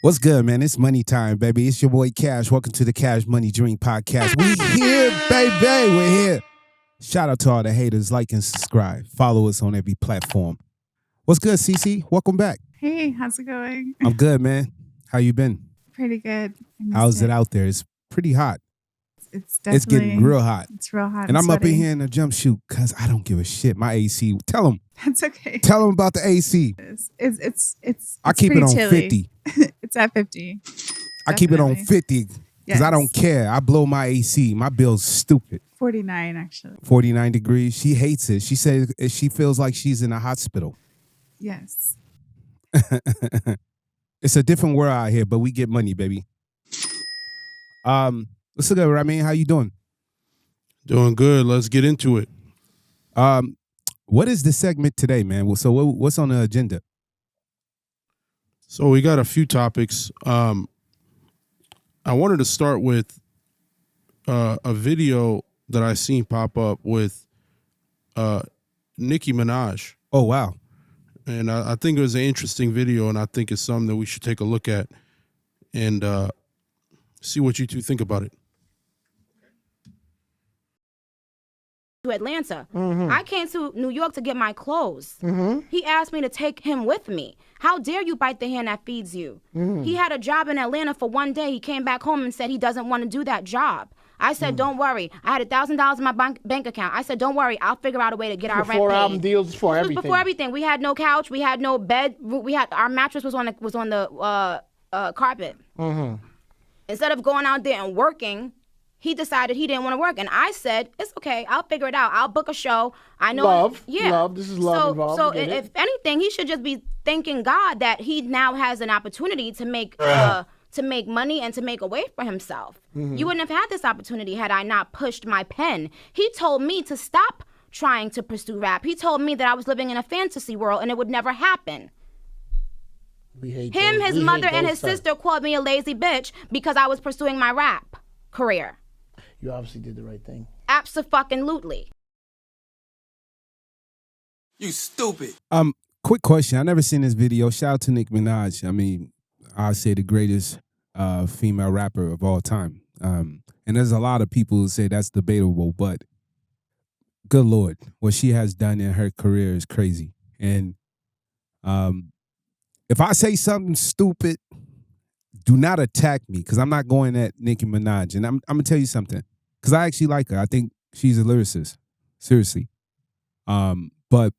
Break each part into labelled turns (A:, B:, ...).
A: What's good, man? It's money time, baby. It's your boy Cash. Welcome to the Cash Money Dream Podcast. We here, baby. We're here. Shout out to all the haters. Like and subscribe. Follow us on every platform. What's good, CC? Welcome back.
B: Hey, how's it going?
A: I'm good, man. How you been?
B: Pretty good.
A: How's it out there? It's pretty hot.
B: It's definitely.
A: It's getting real hot.
B: It's real hot.
A: And I'm up in
B: sweaty.
A: here in a jumpsuit because I don't give a shit. My AC. Tell them.
B: That's okay.
A: Tell them about the AC.
B: It's
A: I keep it on
B: chilly.
A: 50.
B: It's at 50.
A: I keep it on
B: Definitely.
A: 50 because I don't care. I blow my AC. My bill's stupid.
B: 49 actually.
A: 49 degrees. She hates it. She says she feels like she's in a hospital.
B: Yes.
A: It's a different world out here, but we get money, baby. What's good, Ramin? How you doing?
C: Doing good. Let's get into it.
A: What is the segment today, man? So what's on the agenda?
C: So we got a few topics. I wanted to start with a video that I seen pop up with Nicki Minaj.
A: Oh, wow.
C: And I think it was an interesting video, and I think it's something that we should take a look at and see what you two think about it.
D: To Atlanta. I came to New York to get my clothes. He asked me to take him with me. How dare you bite the hand that feeds you? He had a job in Atlanta for one day. He came back home and said he doesn't want to do that job. I said, don't worry. I had $1,000 in my bank account. I said, don't worry. I'll figure out a way to get our rent
E: Before
D: paid.
E: album deals, before
D: This was
E: everything.
D: before everything. We had no couch. We had no bed. We had our mattress was on the carpet. Instead of going out there and working, he decided he didn't want to work, and I said, "It's okay. I'll figure it out. I'll book a show. I know
E: Love.
D: Yeah,
E: Love. This is love involved.
D: So
E: Get it.
D: if anything, he should just be thanking God that he now has an opportunity to make money and to make a way for himself. You wouldn't have had this opportunity had I not pushed my pen. He told me to stop trying to pursue rap. He told me that I was living in a fantasy world and it would never happen.
E: We hate
D: Him,
E: those-
D: his
E: we hate
D: mother, and
E: those
D: his
E: types.
D: sister called me a lazy bitch because I was pursuing my rap career.
E: You obviously did the right thing.
D: Abso-fucking-lutely.
F: You stupid.
A: Quick question. I never seen this video. Shout out to Nicki Minaj. I mean, I'd say the greatest female rapper of all time. And there's a lot of people who say that's debatable, but good Lord, what she has done in her career is crazy. And if I say something stupid, do not attack me because I'm not going at Nicki Minaj. And I'm going to tell you something because I actually like her. I think she's a lyricist. Seriously. But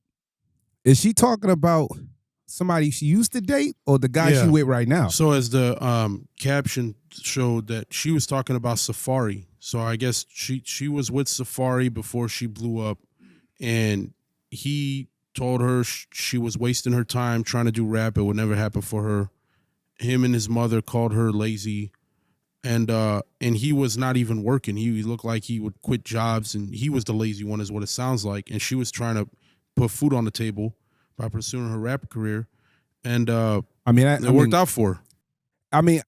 A: is she talking about somebody she used to date or the guy
C: Yeah.
A: she with right now?
C: So as the caption showed that she was talking about Safari. So I guess she was with Safari before she blew up, and he told her she was wasting her time trying to do rap. It would never happen for her. Him and his mother called her lazy, and he was not even working. He looked like he would quit jobs, and he was the lazy one, is what it sounds like. And she was trying to put food on the table by pursuing her rap career, and it worked out for her.
A: I mean,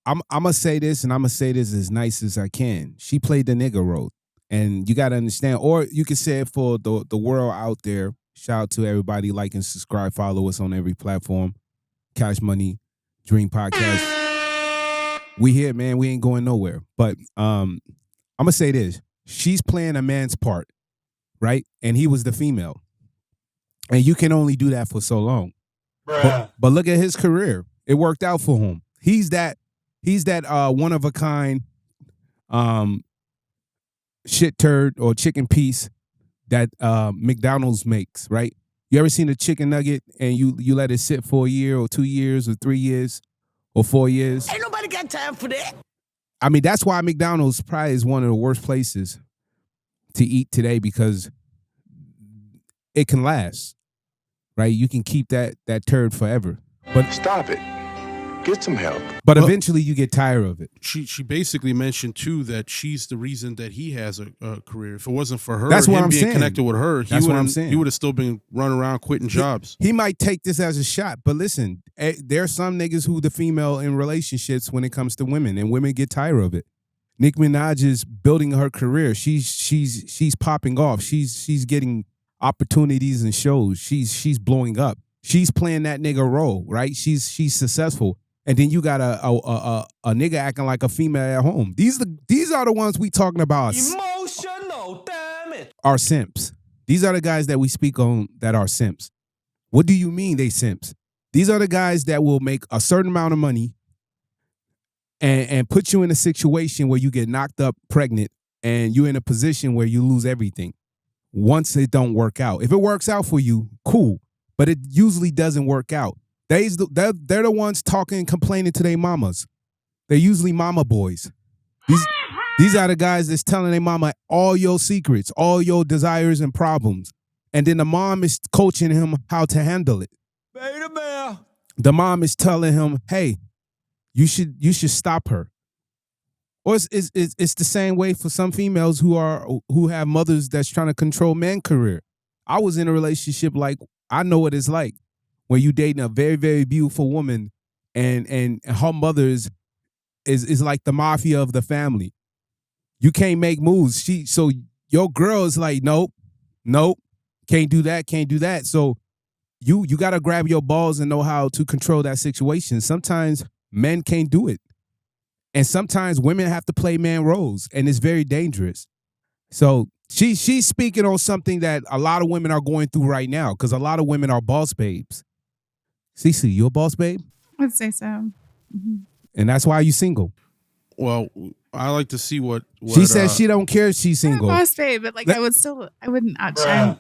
A: I'm gonna say this, and I'm gonna say this as nice as I can. She played the nigga role, and you gotta understand, or you can say it for the world out there. Shout out to everybody, like and subscribe, follow us on every platform. Cash Money Dream Podcast. We here, man. We ain't going nowhere. But I'm gonna say this: she's playing a man's part, right? And he was the female, and you can only do that for so long. But look at his career; it worked out for him. He's that one of a kind shit turd or chicken piece that McDonald's makes, right? You ever seen a chicken nugget and you let it sit for a year or 2 years or 3 years or 4 years?
E: Ain't nobody got time for that.
A: I mean, that's why McDonald's probably is one of the worst places to eat today because it can last, right? You can keep that turd forever. But
F: Stop it. Get some help.
A: But eventually you get tired of it.
C: She basically mentioned too that she's the reason that he has a career. If it wasn't for her,
A: That's what
C: him
A: I'm
C: being
A: saying.
C: connected with her,
A: That's what I'm saying.
C: he would have still been running around quitting jobs.
A: He might take this as a shot, but listen, there are some niggas who the female in relationships when it comes to women, and women get tired of it. Nicki Minaj is building her career. She's popping off. She's getting opportunities and shows. She's blowing up. She's playing that nigga role, right? She's successful. And then you got a nigga acting like a female at home. These are the ones we talking about.
F: Emotional damage.
A: Are simps. These are the guys that we speak on that are simps. What do you mean they simps? These are the guys that will make a certain amount of money and put you in a situation where you get knocked up pregnant and you're in a position where you lose everything once it don't work out. If it works out for you, cool. But it usually doesn't work out. They're the ones talking and complaining to their mamas. They're usually mama boys. These are the guys that's telling their mama all your secrets, all your desires and problems. And then the mom is coaching him how to handle it.
F: Beta bear.
A: The mom is telling him, hey, you should stop her. Or it's the same way for some females who have mothers that's trying to control men's career. I was in a relationship like, I know what it's like when you dating a very, very beautiful woman and her mother is like the mafia of the family. You can't make moves. So your girl is like, nope, can't do that. So you got to grab your balls and know how to control that situation. Sometimes men can't do it. And sometimes women have to play man roles, and it's very dangerous. So she's speaking on something that a lot of women are going through right now, because a lot of women are boss babes. Cece, you a boss babe?
B: I'd say so. Mm-hmm.
A: And that's why you single.
C: Well, I like to see what
A: she says she don't care if she's single.
B: I'm a boss babe, but like I wouldn't outshine.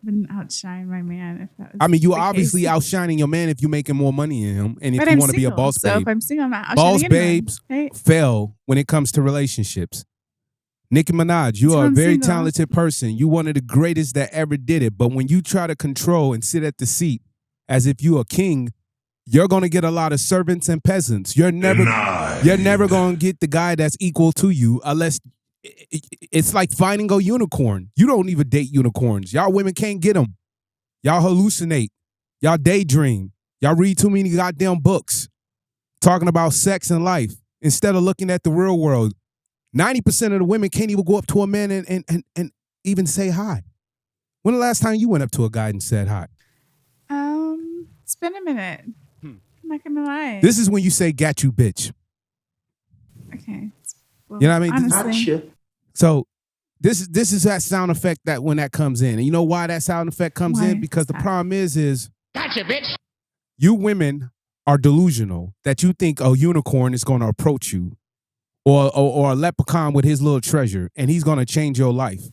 B: Wouldn't outshine my man if that was.
A: I mean, you
B: the
A: obviously
B: case.
A: outshining your man if you're making more money than him, and if
B: But
A: you
B: I'm
A: want to be a
B: single,
A: boss
B: so
A: babe.
B: if I'm single, I'm not outshining
A: Boss
B: anyone.
A: babes
B: Hey.
A: fail when it comes to relationships. Nicki Minaj, you
B: So
A: are a
B: I'm
A: very
B: single.
A: talented person. You one of the greatest that ever did it. But when you try to control and sit at the seat as if you a king, you're gonna get a lot of servants and peasants. You're never gonna get the guy that's equal to you unless it's like finding a unicorn. You don't even date unicorns. Y'all women can't get them. Y'all hallucinate. Y'all daydream. Y'all read too many goddamn books talking about sex and life instead of looking at the real world. 90% of the women can't even go up to a man and even say hi. When the last time you went up to a guy and said hi?
B: It's been a minute. I'm not gonna lie.
A: This is when you say "got you, bitch."
B: Okay. Well,
A: You know what I mean?
B: Honestly,
E: Gotcha.
A: So this is that sound effect that when that comes in. And you know why that sound effect comes
B: Why?
A: in? Because the problem is
E: Gotcha, bitch.
A: you women are delusional that you think a unicorn is going to approach you or a leprechaun with his little treasure and he's going to change your life,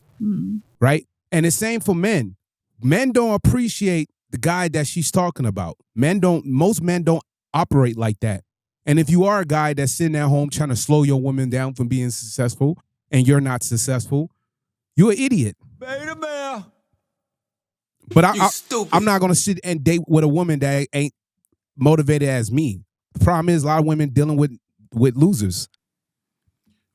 A: right? And the same for men. Men don't appreciate the guy that she's talking about. Most men don't operate like that. And if you are a guy that's sitting at home trying to slow your woman down from being successful and you're not successful, you're an idiot.
F: Beta bear.
A: But
F: You stupid.
A: I'm not going to sit and date with a woman that ain't motivated as me. The problem is a lot of women dealing with losers.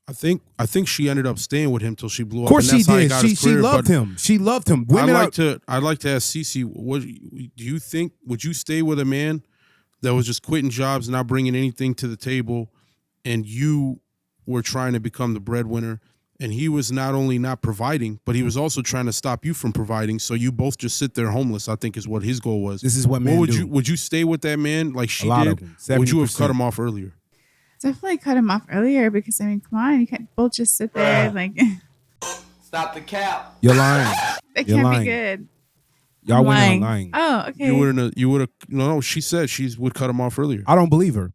C: I think she ended up staying with him till she blew up.
A: Of course
C: and
A: she
C: that's how he
A: did.
C: got his
A: She
C: career,
A: loved
C: but
A: him. She loved him. Women
C: I'd like to ask Cece, what do you think? Would you stay with a man that was just quitting jobs, not bringing anything to the table, and you were trying to become the breadwinner, and he was not only not providing, but he was also trying to stop you from providing, so you both just sit there homeless, I think is what his goal was.
A: This is what men do.
C: Would you stay with that man like she
A: A lot
C: did?
A: of them,
C: Or would you have
A: 70%.
C: cut him off earlier?
B: definitely cut him off earlier because I mean, come on, you can't both just sit there like
F: Stop the cap.
A: You're lying.
B: that
A: You're
B: can't
A: lying.
B: be good.
A: Y'all
B: I'm
A: women are lying.
B: Oh, okay.
C: You would have. No, she said she would cut him off earlier.
A: I don't believe her.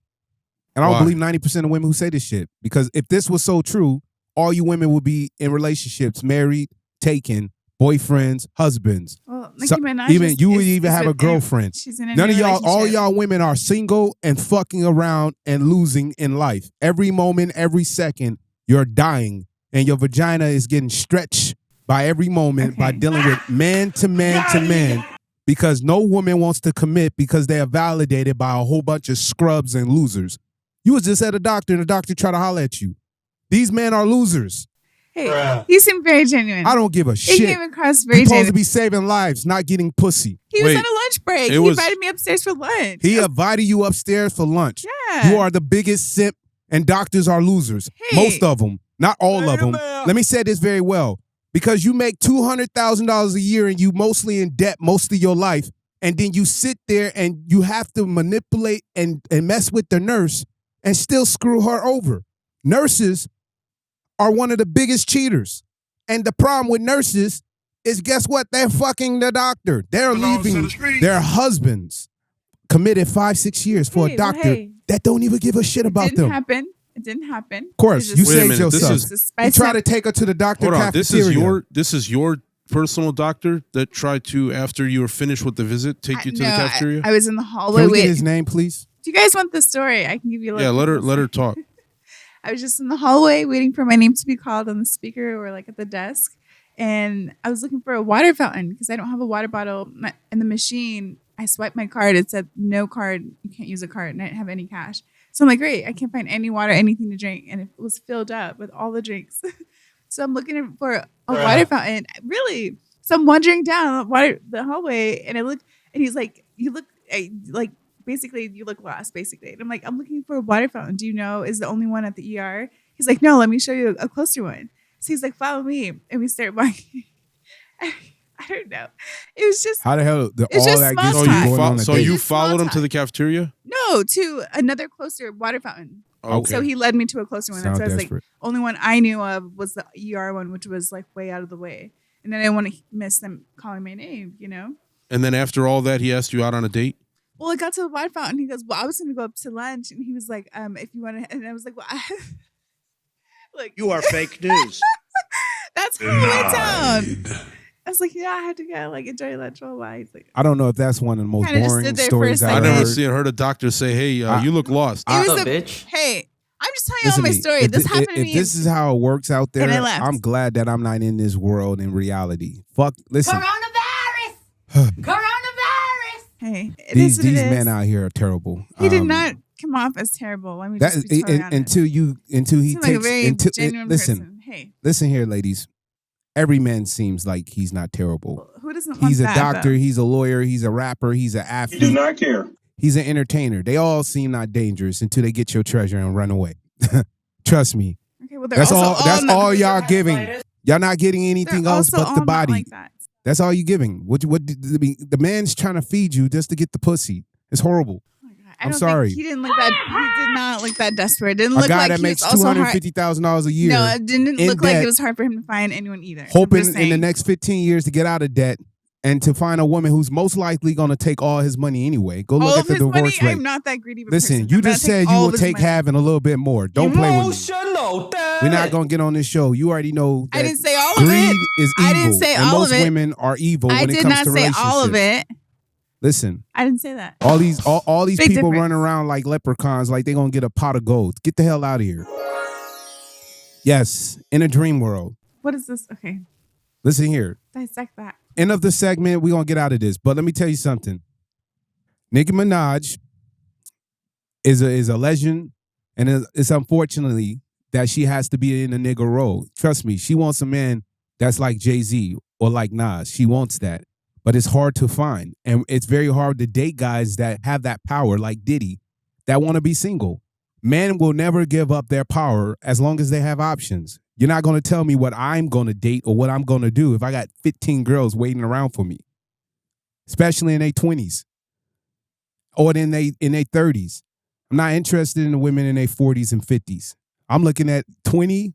A: And I
C: Why?
A: don't believe 90% of women who say this shit. Because if this was so true, all you women would be in relationships, married, taken, boyfriends, husbands.
B: Well, Nicki
A: So-
B: Minaj
A: even
B: is-
A: you would
B: is-
A: even
B: is
A: have a
B: with-
A: girlfriend.
B: She's in a
A: None
B: new
A: of y'all, all
B: relationship.
A: y'all women are single and fucking around and losing in life. Every moment, every second, you're dying. And your vagina is getting stretched by every moment by
B: Okay.
A: dealing with man to man to man. Because no woman wants to commit because they are validated by a whole bunch of scrubs and losers. You was just at a doctor and the doctor tried to holler at you. These men are losers.
B: Hey, he seemed very genuine.
A: I don't give a
B: He
A: shit.
B: came across
A: You're
B: very
A: supposed to
B: genuine.
A: be saving lives, not getting pussy.
B: He was
C: Wait,
B: on a lunch break.
C: it
B: He
C: was-
B: invited me upstairs for lunch.
A: He invited you upstairs for lunch.
B: Yeah.
A: You are the biggest simp, and doctors are losers.
B: Hey.
A: Most of them, not all of them.
F: Bam.
A: Let me say this very well. Because you make $200,000 a year and you mostly in debt most of your life, and then you sit there and you have to manipulate and mess with the nurse and still screw her over. Nurses are one of the biggest cheaters. And the problem with nurses is, guess what? They're fucking the doctor. They're leaving their husbands committed 5-6 years for a doctor that don't even give a shit about them.
B: It didn't happen.
A: Of course, you saved yourself. You try to
B: to
A: take her to the doctor
C: Hold on,
A: cafeteria.
C: this is your personal doctor that tried to, after you were finished with the visit, take you to the cafeteria?
B: I was in the hallway.
A: Can we get his name, please?
B: Do you guys want the story? I can give you.
C: Yeah, let her talk.
B: I was just in the hallway waiting for my name to be called on the speaker or like at the desk. And I was looking for a water fountain because I don't have a water bottle in the machine. I swiped my card. It said no card. You can't use a card. And I didn't have any cash. So I'm like, great. I can't find any water, anything to drink. And it was filled up with all the drinks. So I'm looking for a water fountain. Really. So I'm wandering down the hallway and I look and he's like, you look like basically you look lost basically. And I'm like, I'm looking for a water fountain. Do you know is the only one at the ER? He's like, no, let me show you a closer one. So he's like, follow me. And we start walking. I don't know. It was just.
A: How the hell? All
B: just
A: that
B: small
A: gets
B: talk.
A: going on a
C: So
A: date?
C: you followed him to the cafeteria?
B: No, to another closer water fountain.
C: Okay.
B: So he led me to a closer one.
A: Sound
B: So I was like,
A: desperate.
B: only one I knew of was the ER one, which was like way out of the way. And then I didn't want to miss them calling my name, you know?
C: And then after all that, he asked you out on a date?
B: Well, I got to the water fountain. He goes, well, I was going to go up to lunch. And he was like, if you want to. And I was like, well, like,
E: You are fake news.
B: that's how it went down. I was like, yeah, I had to go like enjoy lunch while I. He's like,
A: I don't know if that's one of the most
B: Kinda just
A: boring
B: stood there
A: stories
B: for a
A: I've
C: I
B: second.
C: never
A: heard.
C: heard a doctor say, hey, you look lost.
B: it was
F: What's
B: a
F: up, bitch?
B: Hey, I'm just telling you all
A: Listen
B: my
A: to me.
B: story.
A: If
B: This
A: thi-
B: happened to
A: if
B: me.
A: this is how it works out there,
B: And I left.
A: I'm glad that I'm not in this world in reality. Fuck, listen.
D: Coronavirus! Coronavirus!
B: Hey, it
A: These
B: is what it is.
A: men out here are terrible.
B: He did not come off as terrible. Let me
A: That
B: just be totally honest.
A: until he
B: Seemed like a
A: takes
B: very genuine
A: listen.
B: person. Hey,
A: Listen here, ladies. Every man seems like he's not terrible.
B: who doesn't want
A: He's a
B: that,
A: doctor.
B: though?
A: He's a lawyer. He's a rapper. He's an athlete.
G: He does not care.
A: He's an entertainer. They all seem not dangerous until they get your treasure and run away. Trust me.
B: Okay, well, they're
A: That's
B: also
A: all. That's
B: not-
A: all y'all giving. Y'all not getting anything
B: they're
A: else
B: also
A: but the
B: all not
A: body.
B: like that.
A: That's all you giving. The man's trying to feed you just to get the pussy. It's horrible.
B: Oh my God. I
A: I'm
B: don't
A: sorry.
B: Think he didn't look that. He did not look that desperate. It didn't
A: A
B: look
A: guy
B: like
A: that
B: he
A: makes
B: was also hard.
A: $250,000 a year,
B: No, it didn't
A: in
B: look like
A: debt,
B: it was hard for him to find anyone either.
A: hoping
B: I'm just
A: in the
B: saying.
A: next 15 years to get out of debt and to find a woman who's most likely going to take all his money anyway. Go look
B: all
A: at
B: of
A: the
B: his money.
A: divorce rate.
B: I'm not that greedy of a
A: Listen,
B: person.
A: you
B: I'm not
A: just
B: taking
A: said you
B: all
A: will
B: of his
A: take
B: money.
A: half and a little bit more. Don't play with me.
F: Emotional, damn
A: We're not
F: it.
A: going to get on this show. You already know that
B: I didn't say all of
A: greed
B: it.
A: is evil.
B: I didn't say
A: and
B: all
A: most
B: of it.
A: women are evil
B: I
A: when it
B: did
A: comes
B: not
A: to
B: say all of
A: relationships.
B: it.
A: Listen,
B: I didn't say that.
A: all these
B: Big
A: people
B: difference.
A: running around like leprechauns, like they're going to get a pot of gold. Get the hell out of here. Yes, in a dream world.
B: What is this? Okay,
A: Listen here.
B: dissect that.
A: End of the segment. We're going to get out of this. But let me tell you something. Nicki Minaj is a legend. And it's unfortunately that she has to be in a nigga role. Trust me, she wants a man that's like Jay-Z or like Nas. She wants that. But it's hard to find. And it's very hard to date guys that have that power like Diddy that want to be single. Men will never give up their power as long as they have options. You're not going to tell me what I'm going to date or what I'm going to do if I got 15 girls waiting around for me, especially in their 20s or in their 30s. I'm not interested in the women in their 40s and 50s. I'm looking at 20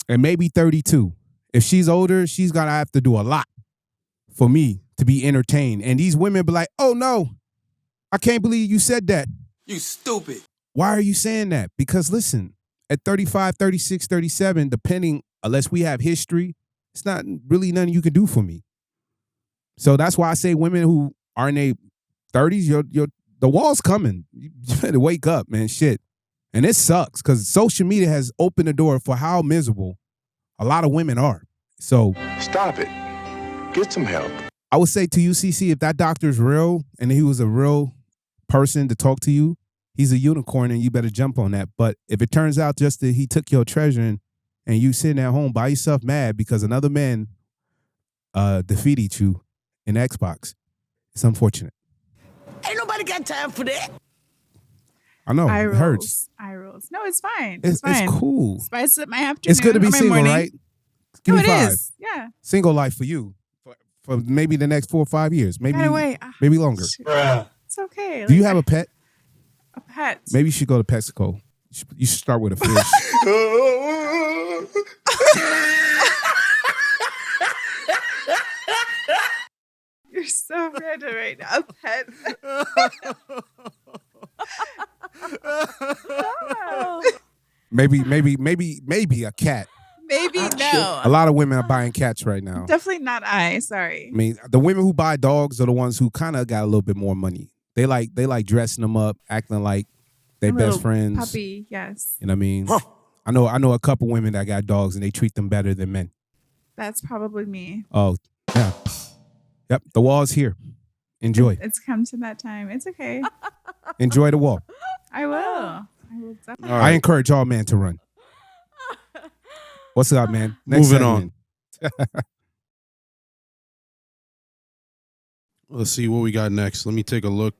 A: and maybe 32. If she's older, she's going to have to do a lot for me to be entertained. And these women be like, oh, no, I can't believe you said that.
F: You stupid.
A: Why are you saying that? Because listen, at 35, 36, 37, depending, unless we have history, it's not really nothing you can do for me. So that's why I say women who are in their 30s, the wall's coming. You better wake up, man. Shit. And it sucks because social media has opened the door for how miserable a lot of women are. So
G: Stop it. Get some help.
A: I would say to UCC, if that doctor's real and he was a real person to talk to you, he's a unicorn and you better jump on that. But if it turns out just that he took your treasure and you sitting at home by yourself mad because another man defeated you in Xbox, it's unfortunate.
E: Ain't nobody got time for that.
A: I know,
B: Eye
A: it
B: rolls.
A: hurts.
B: Eye rolls. No, it's fine.
A: It's
B: fine.
A: cool.
B: Spice up my afternoon.
A: It's good to be
B: or my
A: single,
B: morning.
A: right? Give
B: No,
A: me
B: it
A: 5.
B: is. Yeah.
A: Single life for you. for maybe the next 4 or 5 years, maybe maybe longer.
B: It's okay.
A: Do you have a pet?
B: A pet?
A: Maybe you should go to Petco. You should start with a fish.
B: You're so random right now. A pet.
A: Maybe a cat.
B: Maybe no.
A: A lot of women are buying cats right now.
B: Definitely not I. Sorry.
A: I mean, the women who buy dogs are the ones who kind of got a little bit more money. They like dressing them up, acting like they best friends.
B: Puppy, yes.
A: You know what I mean? Huh. I know a couple women that got dogs and they treat them better than men.
B: That's probably me.
A: Oh, yeah. Yep, the wall's here. Enjoy.
B: It's come to that time. It's okay.
A: Enjoy the wall.
B: I will definitely.
A: Right. I encourage all men to run. What's up, man? Next
C: Moving
A: segment.
C: on. Let's see what we got next. Let me take a look.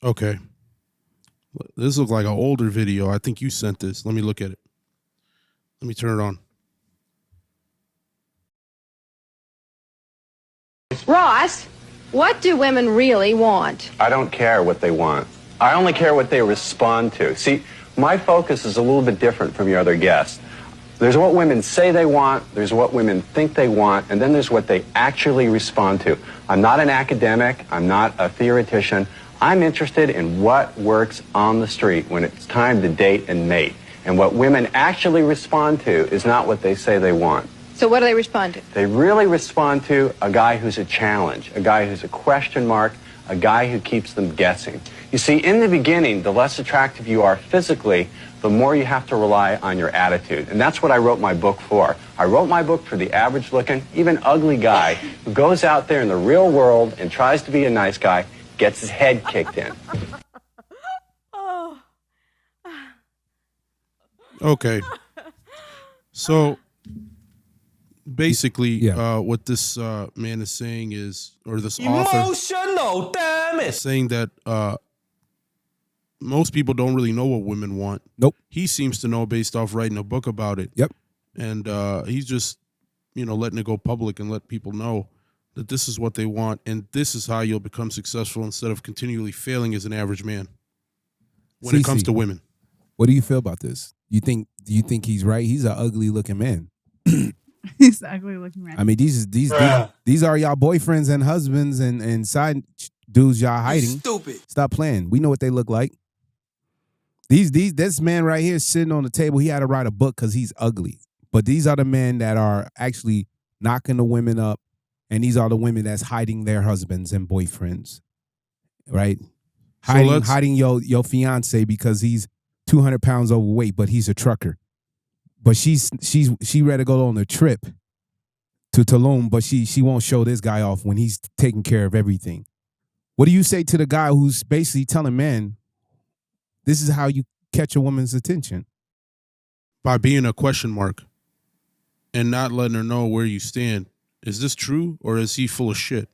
C: Okay. This looks like an older video. I think you sent this. Let me look at it. Let me turn it on.
H: Ross, what do women really want?
I: I don't care what they want. I only care what they respond to. See, my focus is a little bit different from your other guests. There's what women say they want, there's what women think they want, and then there's what they actually respond to. I'm not an academic, I'm not a theoretician. I'm interested in what works on the street when it's time to date and mate. And what women actually respond to is not what they say they want.
H: So what do they respond to?
I: They really respond to a guy who's a challenge, a guy who's a question mark, a guy who keeps them guessing. You see, in the beginning, the less attractive you are physically, the more you have to rely on your attitude. And that's what I wrote my book for. I wrote my book for the average-looking, even ugly guy who goes out there in the real world and tries to be a nice guy, gets his head kicked in.
C: Okay. So basically, what this man is saying is, or this
F: Emotional, damn it.
C: is saying that most people don't really know what women want.
A: Nope.
C: He seems to know based off writing a book about it.
A: Yep.
C: And he's just, letting it go public and let people know that this is what they want, and this is how you'll become successful instead of continually failing as an average man when it comes to women.
A: What do you feel about this? Do you think he's right? He's an ugly looking man.
B: He's an ugly looking man.
A: I mean, these are y'all boyfriends and husbands and side dudes y'all hiding.
F: Stupid.
A: Stop playing. We know what they look like. This man right here sitting on the table, he had to write a book because he's ugly. But these are the men that are actually knocking the women up. And these are the women that's hiding their husbands and boyfriends, right? Hiding your fiance because he's 200 pounds overweight, but he's a trucker. But she ready to go on a trip to Tulum, but she won't show this guy off when he's taking care of everything. What do you say to the guy who's basically telling men, this is how you catch a woman's attention?
C: By being a question mark and not letting her know where you stand. Is this true, or is he full of shit?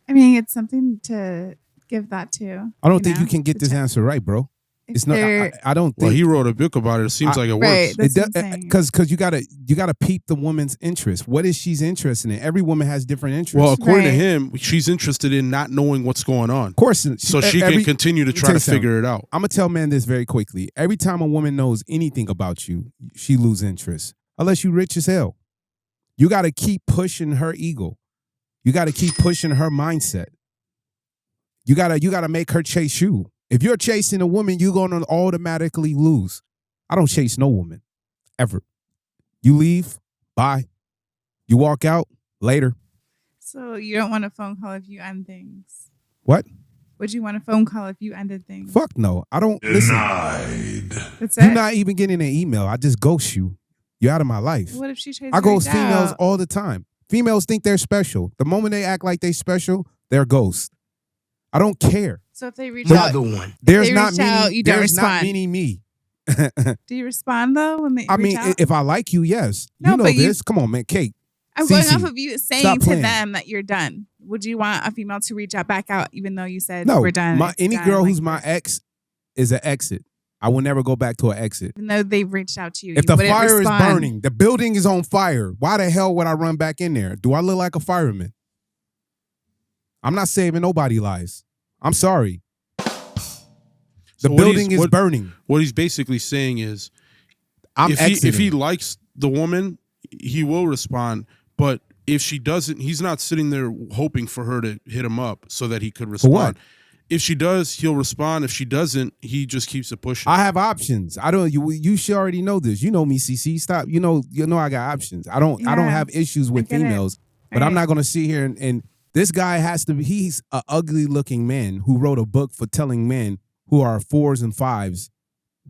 B: I mean, it's something to give that to.
A: I don't think you can get this answer right, bro. It's not. I don't think.
C: Well, he wrote a book about it. It seems like it works.
A: Because you gotta peep the woman's interest. What is she's interested in? Every woman has different interests.
C: Well, according to him, she's interested in not knowing what's going on.
A: Of course,
C: so she can continue to try to figure it out.
A: I'm gonna tell men this very quickly. Every time a woman knows anything about you, she loses interest. Unless you rich as hell. You got to keep pushing her ego. You got to keep pushing her mindset. You got to make her chase you. If you're chasing a woman, you're going to automatically lose. I don't chase no woman, ever. You leave, bye. You walk out, later.
B: So you don't want a phone call if you end things?
A: What?
B: Would you want a phone call if you ended things?
A: Fuck no. I don't.
F: Denied.
B: That's
A: You're not even getting an email. I just ghost you. You're out of my life.
B: What if she chases
A: I ghost
B: you
A: females
B: out?
A: all the time. Females think they're special. The moment they act like they special, they're ghosts. I don't care.
B: So if they reach out,
A: There's not
B: reach
A: many.
B: out, you don't
A: There's not
B: respond.
A: many me.
B: Do you respond though when they?
A: I
B: reach
A: mean,
B: out?
A: if I like you, yes.
B: No,
A: You know
B: but
A: this. Come on, man, Kate.
B: I'm
A: Cece,
B: going off of you saying
A: stop
B: to
A: playing.
B: them that you're done. Would you want a female to reach out back out even though you said
A: No,
B: we're done?
A: any
B: done,
A: girl
B: like
A: who's my
B: this?
A: ex is an exit. I will never go back to an exit.
B: Even though they've reached out to you,
A: If
B: you
A: the
B: wouldn't
A: fire
B: respond.
A: is burning, the building is on fire, why the hell would I run back in there? Do I look like a fireman? I'm not saving nobody's lives. I'm sorry. The building is burning.
C: What he's basically saying is,
A: I'm
C: if
A: exiting.
C: he likes the woman, he will respond. But if she doesn't, he's not sitting there hoping for her to hit him up so that he could respond.
A: what?
C: If she does, he'll respond. If she doesn't, he just keeps it pushing.
A: I have options. I don't. You should already know this. You know me, CC. Stop. You know I got options. I don't
B: Yeah,
A: have issues with
B: get it.
A: females, but I'm
B: Right.
A: not gonna sit here and this guy has to be. He's an ugly looking man who wrote a book for telling men who are 4s and 5s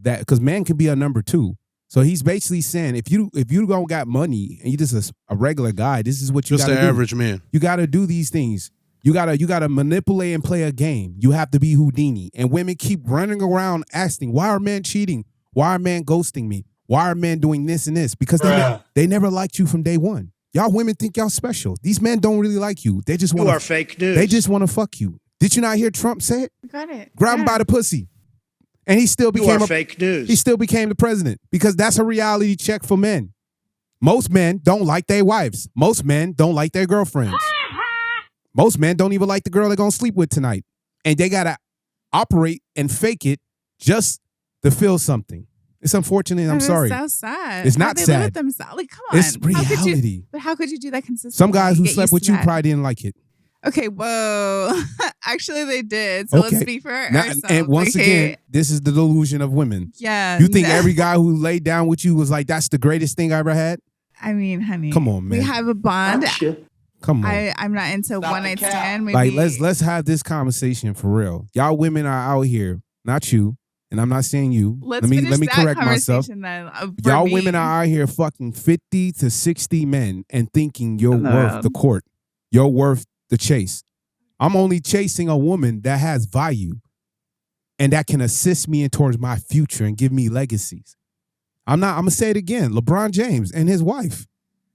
A: that because man can be a number 2. So he's basically saying if you don't got money and you just a regular guy, this is what you
C: just
A: got
C: the
A: to do.
C: average man.
A: You got to do these things. You gotta manipulate and play a game. You have to be Houdini. And women keep running around asking, why are men cheating? Why are men ghosting me? Why are men doing this and this? Because they never liked you from day one. Y'all women think y'all special. These men don't really like you. They just want
E: You are fake news.
A: They just want to fuck you. Did you not hear Trump say it?
B: Got it.
A: Grab him by the pussy. And he still
E: You
A: became
E: are fake news.
A: he still became the president because that's a reality check for men. Most men don't like their wives. Most men don't like their girlfriends. Most men don't even like the girl they're going to sleep with tonight. And they got to operate and fake it just to feel something. It's unfortunate. I'm
B: That is
A: sorry.
B: so sad.
A: It's
B: How
A: not
B: they live with
A: sad.
B: themselves. Like, come on.
A: It's reality.
B: But how could you do that consistently?
A: Some guys who
B: Get
A: slept
B: used
A: with
B: to
A: you
B: that.
A: probably didn't like it.
B: Okay, whoa. Actually, they did. So let's
A: Okay.
B: speak for
A: Now,
B: ourselves.
A: and once
B: okay?
A: again, this is the delusion of women.
B: Yeah.
A: You think every guy who laid down with you was like, that's the greatest thing I ever had?
B: I mean, honey.
A: Come on, man.
B: We have a bond.
A: Come on.
B: I'm not into one night stand. Maybe.
A: Like let's have this conversation for real. Y'all women are out here, not you, and I'm not saying you.
B: Let's
A: let me
B: finish that
A: correct myself.
B: conversation then, for
A: Y'all
B: me.
A: women are out here fucking 50 to 60 men and thinking you're
B: No.
A: worth the court. You're worth the chase. I'm only chasing a woman that has value and that can assist me towards my future and give me legacies. I'm gonna say it again. LeBron James and his wife.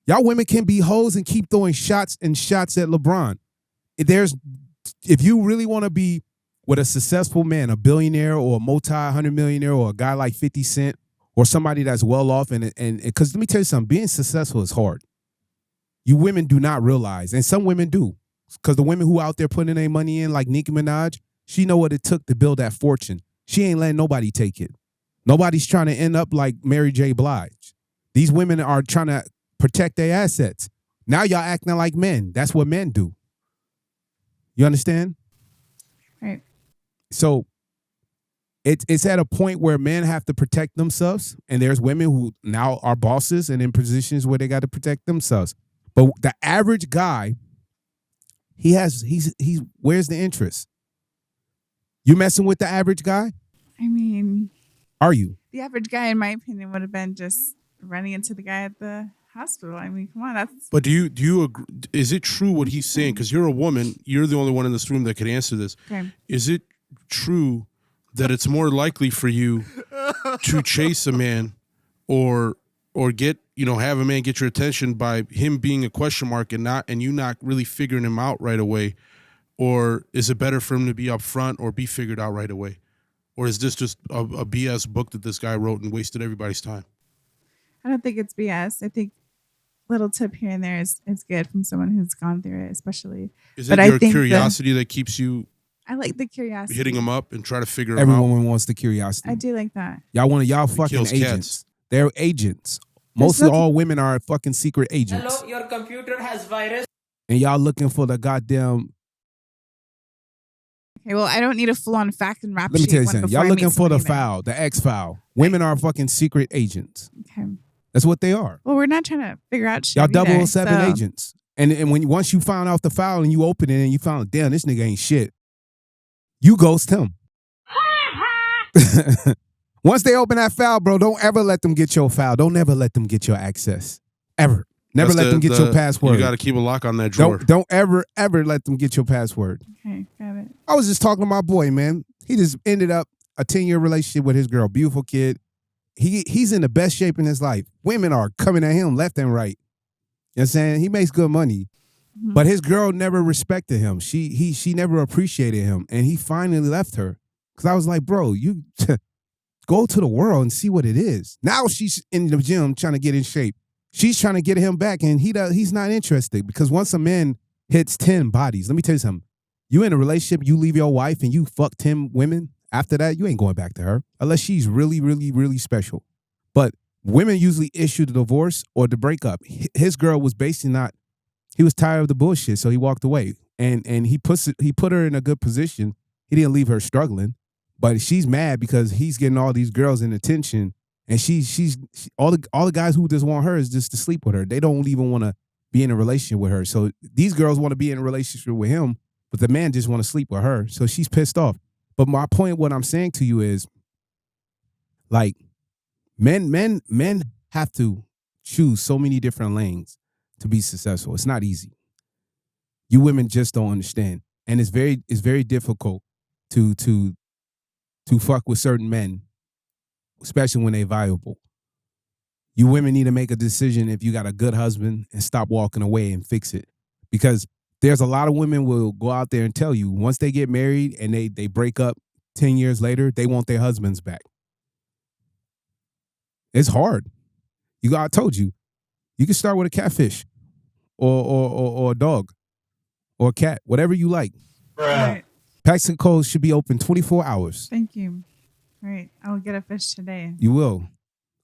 A: Y'all women can be hoes and keep throwing shots and shots at LeBron. If you really want to be with a successful man, a billionaire or a multi-hundred millionaire or a guy like 50 Cent or somebody that's well off and because let me tell you something, being successful is hard. You women do not realize, and some women do, because the women who out there putting their money in like Nicki Minaj, she know what it took to build that fortune. She ain't letting nobody take it. Nobody's trying to end up like Mary J. Blige. These women are trying to protect their assets. Now y'all acting like men. That's what men do. You understand?
B: Right.
A: So it's at a point where men have to protect themselves, and there's women who now are bosses and in positions where they got to protect themselves. But the average guy, he's where's the interest? You messing with the average guy?
B: I mean,
A: Are you?
B: the average guy, in my opinion, would have been just running into the guy at the hospital. I mean, come on, that's
C: But do you agree? Is it true what he's saying? Because you're a woman, you're the only one in this room that could answer this.
B: okay.
C: Is it true that it's more likely for you to chase a man or get, have a man get your attention by him being a question mark and you not really figuring him out right away? Or is it better for him to be up front or be figured out right away? Or is this just a BS book that this guy wrote and wasted everybody's time?
B: I don't think it's BS. I think little tip here and there is good from someone who's gone through it, especially.
C: Is
B: But
C: it
B: I
C: your
B: think
C: curiosity that keeps you
B: I like the curiosity.
C: hitting him up and try to figure him
A: Every
C: out?
A: woman wants the curiosity.
B: I do like that.
A: Y'all fucking
C: kills
A: agents.
C: cats.
A: They're agents.
B: There's
A: Most of
B: nothing-
A: all women are fucking secret agents.
F: Hello, your computer has virus.
A: And y'all looking for the goddamn.
B: Okay, well, I don't need a full-on fact and rap
A: Let me
B: sheet
A: tell you
B: one
A: something.
B: before I
A: Y'all
B: meet
A: looking for the
B: somebody
A: file, the X file. Women are fucking secret agents.
B: there. Okay.
A: That's what they are.
B: Well, we're not trying to figure out shit.
A: Y'all
B: either,
A: 007
B: so-
A: agents. And when once you found out the file and you open it and you found, damn, this nigga ain't shit, you ghost him. Once they open that file, bro, don't ever let them get your file. Don't ever let them get your access. Ever. Never
C: That's
A: let them get your password.
C: You got to keep a lock on that drawer.
A: Don't ever let them get your password.
B: Okay, got it.
A: I was just talking to my boy, man. He just ended up a 10-year relationship with his girl. Beautiful kid. He's in the best shape in his life. Women are coming at him left and right. what I'm saying? He makes good money.
B: Mhm.
A: But his girl never respected him. She never appreciated him. And he finally left her. Because I was like, bro, you go to the world and see what it is. Now she's in the gym trying to get in shape. She's trying to get him back, and he's not interested. Because once a man hits 10 bodies, let me tell you something. You in a relationship, you leave your wife and you fuck 10 women. After that, you ain't going back to her. Unless she's really, really, really special. But women usually issue the divorce or the breakup. His girl was basically not, he was tired of the bullshit, so he walked away. And he put her in a good position. He didn't leave her struggling. But she's mad because he's getting all these girls in attention, and she's all the guys who just want her is just to sleep with her. They don't even want to be in a relationship with her. So these girls want to be in a relationship with him, but the man just want to sleep with her. So she's pissed off. But my point, what I'm saying to you is, like, men have to choose so many different lanes to be successful. It's not easy. You women just don't understand, and it's very difficult to fuck with certain men, especially when they're valuable. You women need to make a decision if you got a good husband and stop walking away and fix it. Because there's a lot of women will go out there and tell you once they get married and they break up 10 years later, they want their husbands back. It's hard. I told you, you can start with a catfish or a dog or a cat, whatever you like.
B: Right.
A: Mexico should be open 24 hours.
B: Thank you. All right. I will get a fish today.
A: You will.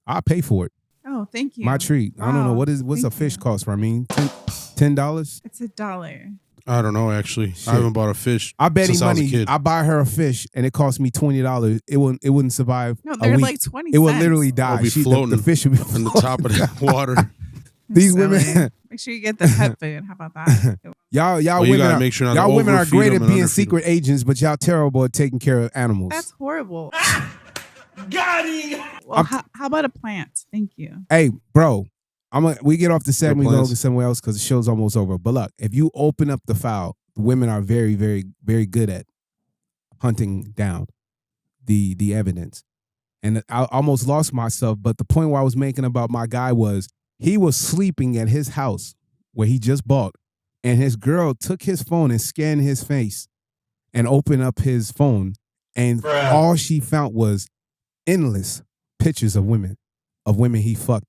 A: I'll pay for it.
B: Oh, thank you.
A: My treat. I don't know.
B: Wow.
A: What's
B: Thank
A: a fish
B: you.
A: cost, Ramin? $10?
B: It's $1.
C: I don't know, actually.
A: Shit.
C: I haven't bought a fish
A: I bet
C: since
A: him
C: I was a
A: money.
C: kid.
A: I buy her a fish and it cost me $20. It wouldn't survive.
B: No,
A: a
B: they're
A: week.
B: like 20
A: It would
B: cents.
A: literally die.
C: It'll be
A: The
C: floating
A: fish would be
C: on the top of the water.
A: These
B: Silly.
A: women,
B: Make sure you get the pet food. How about that?
A: y'all
C: Well, you
A: women,
C: gotta
A: are,
C: make sure not to
A: y'all women are
C: overfeed
A: great
C: them
A: at
C: and
A: being
C: underfeed
A: secret agents, but y'all terrible at taking care of animals.
B: That's horrible.
F: Got him.
B: Well, how about a plant? Thank you.
A: Hey, bro, we get off the segment, we
C: plans.
A: go somewhere else because the show's almost over. But look, if you open up the file, women are very, very, very good at hunting down the evidence. And I almost lost myself, but the point where I was making about my guy was he was sleeping at his house where he just bought, and his girl took his phone and scanned his face and opened up his phone, and all she found was endless pictures of women he fucked.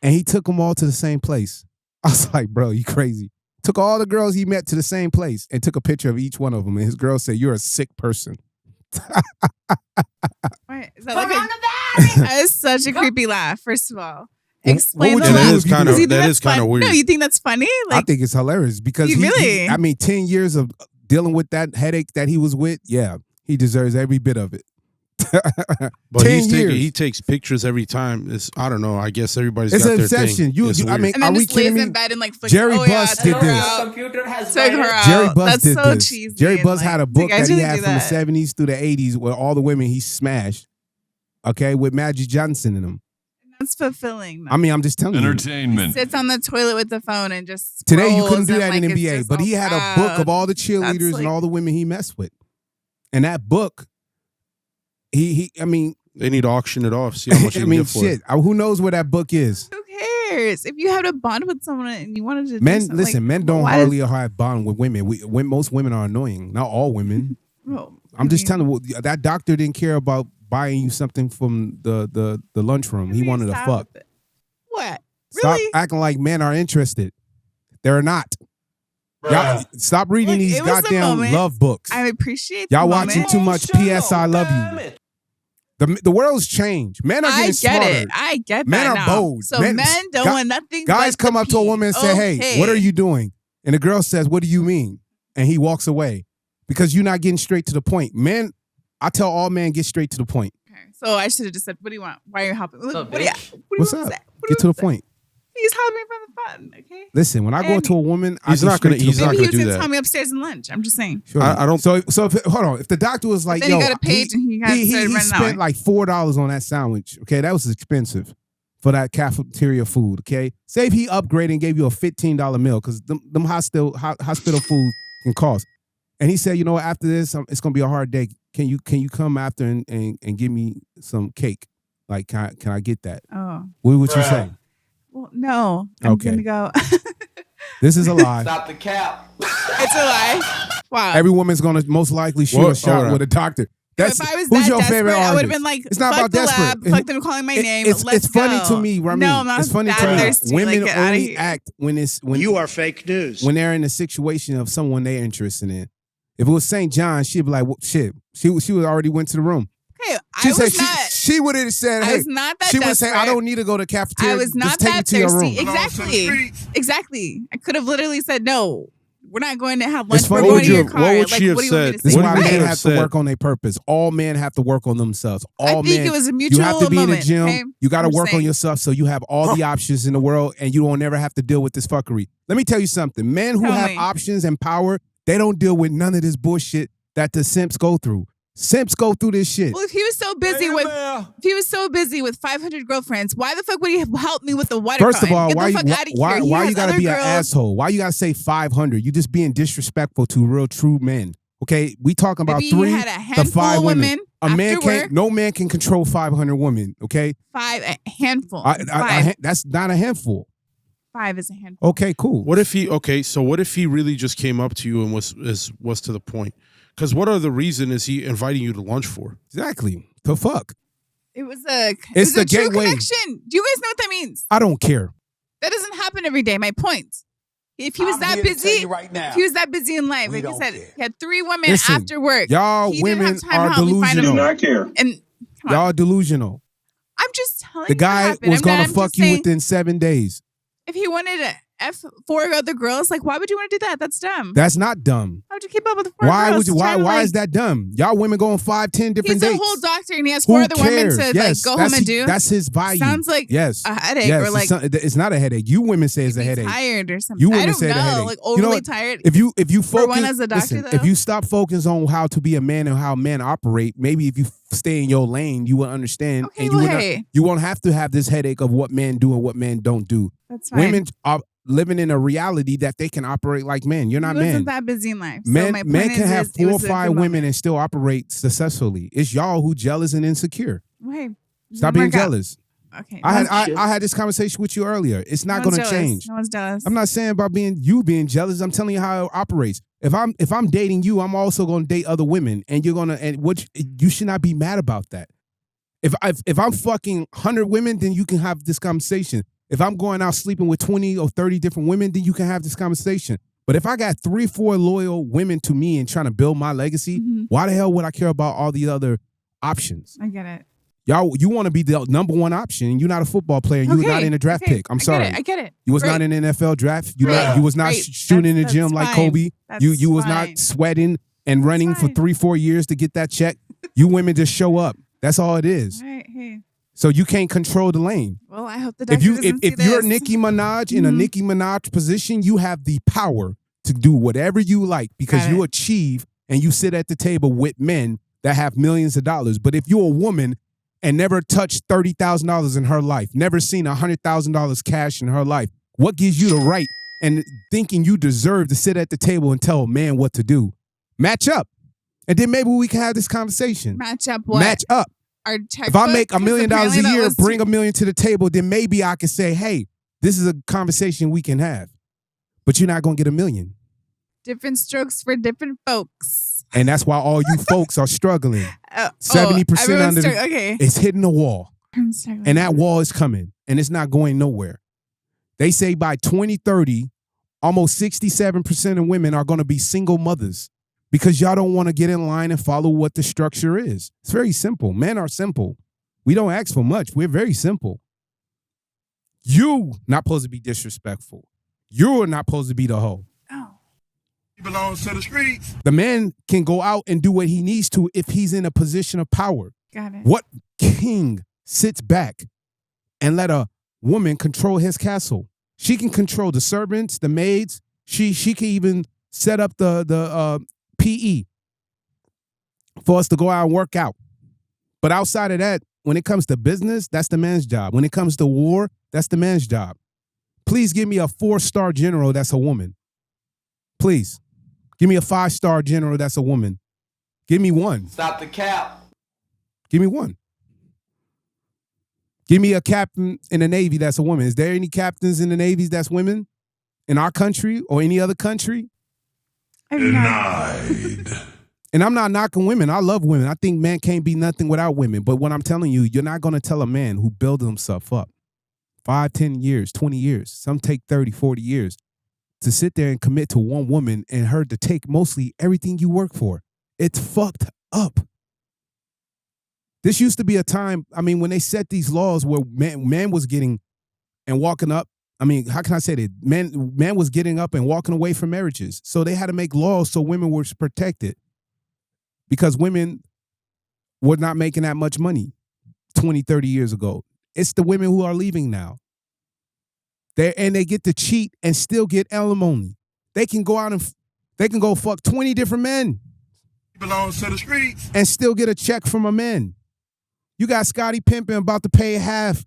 A: And he took them all to the same place. I was like, bro, you crazy. Took all the girls he met to the same place and took a picture of each one of them. And his girl said, you're a sick person.
B: Wait, is that like that is such a creepy laugh, first of all. Explain
A: would
B: the
A: you
B: laugh.
A: do
C: That is kind
B: Because you
C: of
B: think that's fun-
C: weird.
B: No, you think that's funny?
A: I think it's hilarious because
B: You really?
A: 10 years of dealing with that headache that he was with, yeah, he deserves every bit of it.
C: But
A: 10 years.
C: he takes pictures every time. I don't know. I guess everybody's
A: It's
C: got
A: an
C: their
A: obsession.
C: thing. It's
A: I
C: weird.
A: mean,
B: and then
A: are we
B: just lays
A: kidding me?
B: in bed and like flicks.
A: Jerry
B: oh,
A: Buss
B: yeah,
A: did
B: took her
A: this.
B: out.
F: Computer has
B: Took her out.
A: Jerry Buss
B: That's
A: did
B: so
A: this.
B: cheesy.
A: Jerry
B: and,
A: Buss
B: like,
A: had a
B: the
A: book
B: guys
A: that he
B: who
A: had
B: do
A: from the
B: that.
A: 70s through the 80s with all the women he smashed, okay, with Magic Johnson in them.
B: That's fulfilling.
A: I mean, I'm just telling you.
J: Entertainment.
B: Sits on the toilet with the phone and just
A: Today you
B: scrolls
A: couldn't do
B: and,
A: that
B: like,
A: in
B: it's
A: NBA,
B: just
A: but
B: all
A: he had a book of all the cheerleaders
B: That's like-
A: and all the women he messed with. And that book, I mean,
C: They need to auction it off. See how much
A: I
C: they
A: mean,
C: get for
A: shit.
C: it.
A: Who knows where that book is?
B: Who cares? If you had a bond with someone and you wanted to do
A: Men,
B: something,
A: listen,
B: like,
A: men don't
B: why
A: hardly have bond with women. Most women are annoying. Not all women.
B: well,
A: I'm just
B: I mean,
A: telling you, that doctor didn't care about buying you something from the lunchroom. He wanted to
B: stop
A: fuck.
B: it. What?
A: Stop
B: Really?
A: acting like men are interested. They're not. Y'all, stop reading
B: Look,
A: these
B: it was the
A: goddamn
B: moment.
A: love books.
B: I appreciate
A: Y'all
B: the
A: watching
B: moment.
A: too much P.S. I Love You. The world's changed. Men are
B: I
A: getting
B: get
A: smarter.
B: it. I get
A: Men
B: that
A: are
B: now.
A: bold.
B: So
A: Men-
B: men don't
A: Gu-
B: want nothing.
A: Guys
B: but
A: come
B: to
A: up to a
B: pee.
A: woman and say, hey, what are you doing? And the girl says, what do you mean? And he walks away because you're not getting straight to the point. Men, I tell all men, get straight to the point.
B: Okay. So I should have just said, "What do you want? Why are you helping? What do you?
A: What's
B: want
A: up?
B: to say? What do
A: Get to
B: you
A: the
B: want to
A: point.
B: say? He's helping me from the fun. Okay.
A: Listen, when I go
B: And
A: to a woman,
C: he's
A: I
C: not gonna-
A: gonna.
C: he's not
B: Maybe
C: gonna
B: he was
C: do
B: gonna
C: that.
B: tell me upstairs in lunch. I'm just saying.
A: Sure.
C: I don't-
A: So hold on. If the doctor was like,
B: then
A: yo,
B: he got a page and he got started running out.
A: spent like $4 on that sandwich. Okay, that was expensive for that cafeteria food. Okay, say if he upgraded and gave you a $15 meal because them hospital food can cost. And he said, you know what, after this, it's gonna be a hard day. Can you come after and give me some cake? Like, can I get that?
B: Oh,
A: What would you say?
B: Well, no. I'm
A: Okay.
B: gonna go.
A: This is a lie.
F: Stop the cap.
B: It's a lie. Wow.
A: Every woman's gonna most likely shoot a shot with a doctor.
B: If I was
A: who's
B: that
A: your
B: desperate,
A: favorite
B: I would have
A: artist?
B: been like,
A: It's not
B: fuck
A: about
B: the
A: desperate.
B: lab, fuck them calling my name.
A: It's funny to me, Rami.
B: No, I'm not
A: it's funny
B: that
A: to me.
B: thirsty.
A: Women
B: Like, get outta
A: only
B: here.
A: act when
E: You are fake news.
A: when they're in a situation of someone they're interested in. If it was St. John, she'd be like, well, shit. She would already went to the room.
B: Okay,
A: She
B: I
A: said
B: was not.
A: she would have said,
B: I
A: hey,
B: was not that
A: she would say, I
B: desperate.
A: don't need to go to the cafeteria.
B: I was not
A: Just take me
B: that
A: to your room.
B: thirsty. Exactly. I could have literally said no. We're not going to have lunch.
A: It's
B: We're
A: funny.
B: going
A: What
B: to your
C: would you-
B: car.
C: what would
B: Like,
C: she have
B: what do you want me
C: said?
B: to
A: This
B: say?
A: is why
C: What did you
A: men
C: have
A: have to
C: said?
A: work on their purpose. All men have to work on themselves. All
B: think
A: men,
B: it was a
A: you have
B: mutual
A: to be
B: moment,
A: in the gym.
B: okay?
A: You got to
B: I'm
A: work on
B: saying.
A: yourself so you have all the options in the world and you don't never have to deal with this fuckery. Let me tell you something. Men who
B: Tell
A: have
B: me.
A: options and power, they don't deal with none of this bullshit that the simps go through. Simps go through this shit.
B: Well, if he was so busy with 500 girlfriends, why the fuck would he help me with the water
A: First of
B: fountain?
A: all,
B: Get
A: why
B: the
A: you,
B: fuck out of here.
A: why
B: He
A: you
B: has
A: gotta
B: other
A: be an
B: girls.
A: asshole? Why you gotta say 500? You just being disrespectful to real true men. Okay, we talking about
B: Maybe he
A: 3
B: had a
A: to
B: handful
A: 5
B: of women
A: A man
B: after
A: can't.
B: work.
A: No man can control 500 women. Okay,
B: A handful.
A: I, that's not a handful.
B: 5 is a handful.
A: Okay, cool.
C: What if so what if he really just came up to you and was to the point? Because what other reason is he inviting you to lunch for?
A: Exactly. The fuck.
B: It was a
A: It's the
B: true
A: gateway.
B: connection. Do you guys know what that means?
A: I don't care.
B: That doesn't happen every day. My point. If he was
F: I'm
B: that
F: here to
B: busy,
F: tell you right now,
B: if he was that busy in life,
F: we
B: like you
F: don't
B: said,
F: care.
B: he had 3 women
A: Listen,
B: after work.
A: y'all
B: He
A: women
B: didn't have time
A: are
B: to help me find
A: delusional.
B: him.
A: Do not
J: care.
B: And come on.
A: Y'all delusional.
B: I'm just telling
A: The
B: you what
A: guy
B: happened.
A: was
B: I'm
A: gonna
B: just
A: fuck you
B: saying,
A: within 7 days.
B: If he wanted to F 4 other girls, like why would you want to do that? That's dumb.
A: That's not dumb.
B: How'd you keep up with 4
A: Why
B: girls?
A: would you? Why?
B: Trying to,
A: Why
B: like,
A: is that dumb? Y'all women go on 5, 10 different
B: He's
A: dates.
B: a whole doctor and he has
A: Who
B: 4 other
A: cares?
B: women to
A: Yes,
B: like go
A: that's
B: home and do.
A: That's his value.
B: Sounds like
A: yes,
B: a headache
A: yes,
B: or like
A: it's not a headache. You women say it's a
B: he's
A: headache.
B: tired or something.
A: You
B: I
A: women
B: don't
A: say it's a
B: know,
A: headache.
B: like
A: You know
B: overly
A: what?
B: tired.
A: If you
B: For one
A: focus,
B: as a doctor,
A: listen,
B: though.
A: if you stop focusing on how to be a man and how men operate, maybe if you stay in your lane, you will understand,
B: Okay,
A: and you
B: well,
A: will not,
B: hey.
A: you won't have to have this headache of what men do and what men don't do.
B: That's fine.
A: Women are living in a reality that they can operate like men. You're not
B: he wasn't
A: men.
B: that busy in life. So
A: Men,
B: my
A: men
B: point
A: can have
B: is,
A: 4 or
B: it was a
A: 5
B: good
A: women
B: moment.
A: and still operate successfully. It's y'all who jealous and insecure.
B: Hey,
A: Stop
B: didn't
A: being
B: work out.
A: jealous.
B: Okay.
A: I
B: no
A: had this conversation with you earlier. It's not
B: one's
A: going to
B: jealous.
A: change.
B: No one's jealous.
A: I'm not saying about being jealous. I'm telling you how it operates. If I'm dating you, I'm also going to date other women, and you should not be mad about that. If I'm fucking 100 women, then you can have this conversation. If I'm going out sleeping with 20 or 30 different women, then you can have this conversation. But if I got 3, 4 loyal women to me and trying to build my legacy, why the hell would I care about all the other options?
B: I get it.
A: Y'all, you want to be the number 1 option. You're not a football player. You're not in a draft pick. I'm sorry.
B: I get it.
A: You was
B: Great.
A: not in the NFL draft. You
B: Great.
A: was not
B: Great.
A: shooting in the gym
B: That's
A: like
B: fine.
A: Kobe.
B: That's
A: You was
B: fine.
A: not sweating and running for
B: fine.
A: 3-4 years to get that check. You women just show up. That's all it is.
B: All right, hey.
A: So you can't control the lane.
B: Well, I hope the doctor doesn't see
A: If you're
B: this.
A: Nicki Minaj in a Nicki Minaj position, you have the power to do whatever you like because
B: Got
A: you
B: it.
A: achieve and you sit at the table with men that have millions of dollars. But if you're a woman and never touched $30,000 in her life, never seen $100,000 cash in her life, what gives you the right and thinking you deserve to sit at the table and tell a man what to do? Match up. And then maybe we can have this conversation.
B: Match up what?
A: Match up.
B: Our
A: If I make $1
B: checkbook?
A: million
B: 'Cause
A: a
B: apparently that
A: year,
B: was
A: bring $1 million to the table, then maybe I can say, hey, this is a conversation we can have. But you're not going to get $1 million.
B: different strokes for different folks.
A: And that's why all you folks are struggling. 70%
B: everyone's
A: under the,
B: okay.
A: it's hitting the wall.
B: I'm struggling.
A: And that wall is coming. And it's not going nowhere. They say by 2030, almost 67% of women are going to be single mothers because y'all don't want to get in line and follow what the structure is. It's very simple. Men are simple. We don't ask for much. We're very simple. You not supposed to be disrespectful. You're not supposed to be the hoe.
B: Oh.
F: He belongs to the streets.
A: The man can go out and do what he needs to if he's in a position of power.
B: Got it.
A: What king sits back and let a woman control his castle? She can control the servants, the maids. She can even set up the PE for us to go out and work out. But outside of that, when it comes to business, that's the man's job. When it comes to war, that's the man's job. Please give me a 4-star general that's a woman. Please. Give me a 5-star general that's a woman. Give me one.
F: Stop the cap.
A: Give me one. Give me a captain in the Navy that's a woman. Is there any captains in the Navy that's women in our country or any other country?
F: Denied.
A: And I'm not knocking women. I love women. I think man can't be nothing without women. But what I'm telling you, you're not going to tell a man who built himself up 5, 10 years, 20 years, some take 30, 40 years to sit there and commit to one woman and her to take mostly everything you work for. It's fucked up. This used to be a time, I mean, when they set these laws where man was getting and walking up. I mean, how can I say that? Man was getting up and walking away from marriages. So they had to make laws so women were protected because women were not making that much money 20, 30 years ago. It's the women who are leaving now. They get to cheat and still get alimony. They can go out and they can go fuck 20 different men.
F: He belongs to the streets.
A: And still get a check from a man. You got Scottie Pippen about to pay half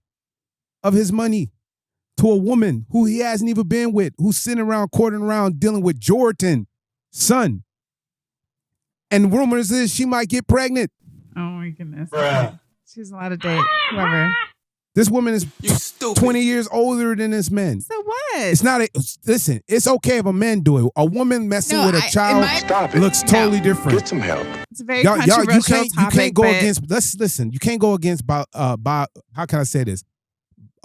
A: of his money to a woman who he hasn't even been with, who's sitting around, courting around, dealing with Jordan's son. And rumors is she might get pregnant.
B: Oh my goodness.
F: Bruh.
B: She's allowed to date whoever.
A: This woman is 20 years older than this man.
B: So what?
A: It's not listen, it's okay if a man do it. A woman messing with a child
G: Stop it.
A: looks totally different.
G: Get some help.
B: It's a very
A: You
B: controversial topic.
A: can't go
B: but
A: against. Let's listen. You can't go against. How can I say this?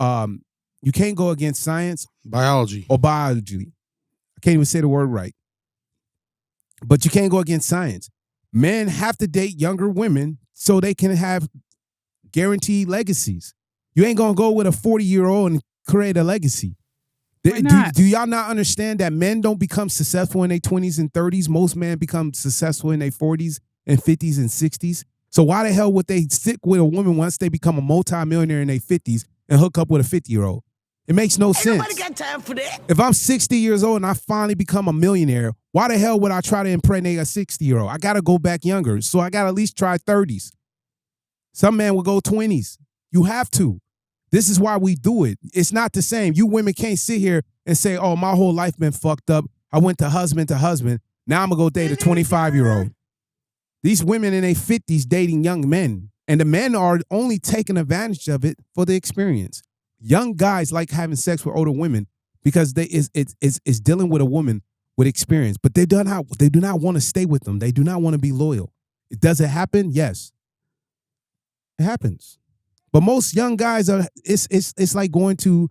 A: You can't go against science
C: Biology.
A: or biology. I can't even say the word right. But you can't go against science. Men have to date younger women so they can have guaranteed legacies. You ain't gonna go with a 40-year-old and create a legacy.
B: Why not?
A: Do y'all not understand that men don't become successful in their 20s and 30s? Most men become successful in their 40s and 50s and 60s. So why the hell would they stick with a woman once they become a multimillionaire in their 50s and hook up with a 50-year-old? It makes no sense.
E: Nobody got time for that.
A: If I'm 60 years old and I finally become a millionaire, why the hell would I try to impregnate a 60-year-old? I got to go back younger. So I got to at least try 30s. Some men will go 20s. You have to. This is why we do it. It's not the same. You women can't sit here and say, oh, my whole life been fucked up. I went to husband. Now I'm going to go date a 25-year-old. These women in their 50s dating young men. And the men are only taking advantage of it for the experience. Young guys like having sex with older women because it's dealing with a woman with experience. But they do not want to stay with them. They do not want to be loyal. Does it happen? Yes. It happens. But most young guys it's like going to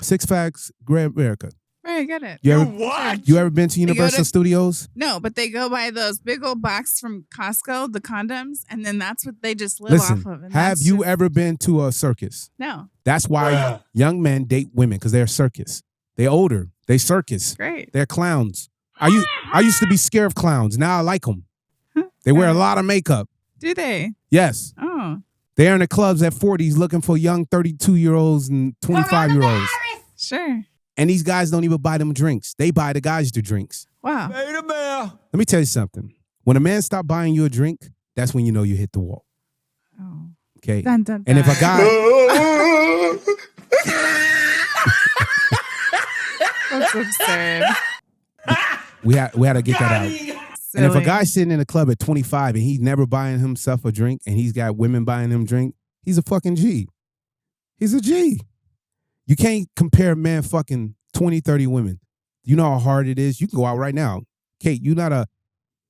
A: Six Flags Grand America.
B: Right, I get it.
A: You ever been to Universal Studios?
B: No, but they go by those big old box from Costco, the condoms, and then that's what they just live
A: Listen,
B: off of. And
A: have you ever been to a circus?
B: No.
A: That's why young men date women, because they're circus. They're older. They circus.
B: Great.
A: They're clowns. I used to be scared of clowns. Now I like them. They wear a lot of makeup.
B: Do they?
A: Yes.
B: Oh.
A: They're in the clubs at 40s looking for young 32-year-olds and 25-year-olds.
B: Sure.
A: And these guys don't even buy them drinks. They buy the guys the drinks.
B: Wow.
A: Let me tell you something. When a man stops buying you a drink, that's when you know you hit the wall.
B: Oh.
A: Okay?
B: Dun, dun, dun.
A: And if a guy...
B: That's absurd.
A: We had to get that out.
B: Silly.
A: And if a guy's sitting in a club at 25 and he's never buying himself a drink and he's got women buying him drink, he's a fucking G. He's a G. You can't compare man fucking 20, 30 women. You know how hard it is? You can go out right now. Kate, you're not a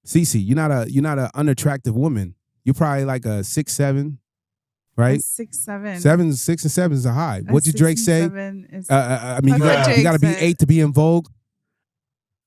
A: Cece, you're not an unattractive woman. You're probably like a 6'7", right?
B: 6'7".
A: 6 and 7 is a high. What did Drake say? I mean, you
B: That's
A: got to be
B: Drake said.
A: 8 to be in vogue.